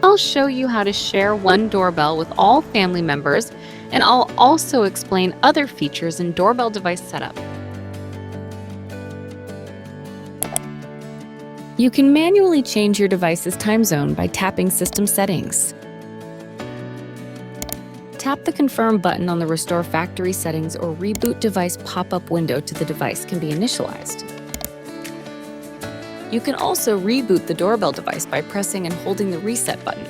I'll show you how to share one doorbell with all family members, and I'll also explain other features in doorbell device setup. You can manually change your device's time zone by tapping System Settings. Tap the Confirm button on the Restore Factory Settings or Reboot Device pop-up window to the device can be initialized. You can also reboot the doorbell device by pressing and holding the Reset button.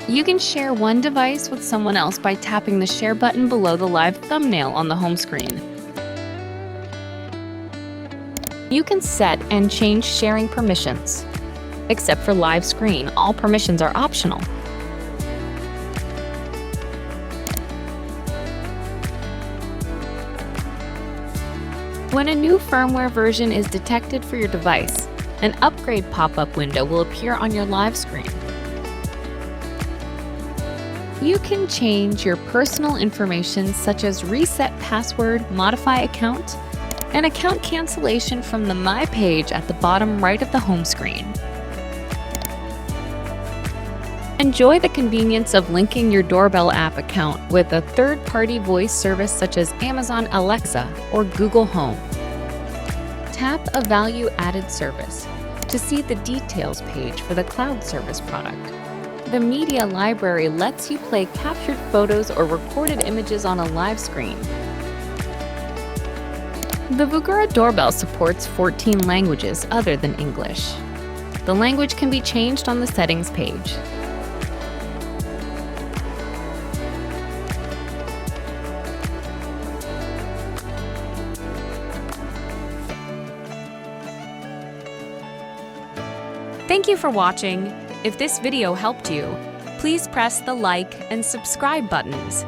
You can share one device with someone else by tapping the Share button below the live thumbnail on the home screen. You can set and change sharing permissions. Except for live screen, all permissions are optional. When a new firmware version is detected for your device, an upgrade pop-up window will appear on your live screen. You can change your personal information such as reset password, modify account, and account cancellation from the My page at the bottom right of the home screen. Enjoy the convenience of linking your doorbell app account with a third-party voice service such as Amazon Alexa or Google Home. Tap a value-added service to see the details page for the cloud service product. The media library lets you play captured photos or recorded images on a live screen. The VUGERA Doorbell supports 14 languages other than English. The language can be changed on the settings page. Thank you for watching. If this video helped you, please press the like and subscribe buttons.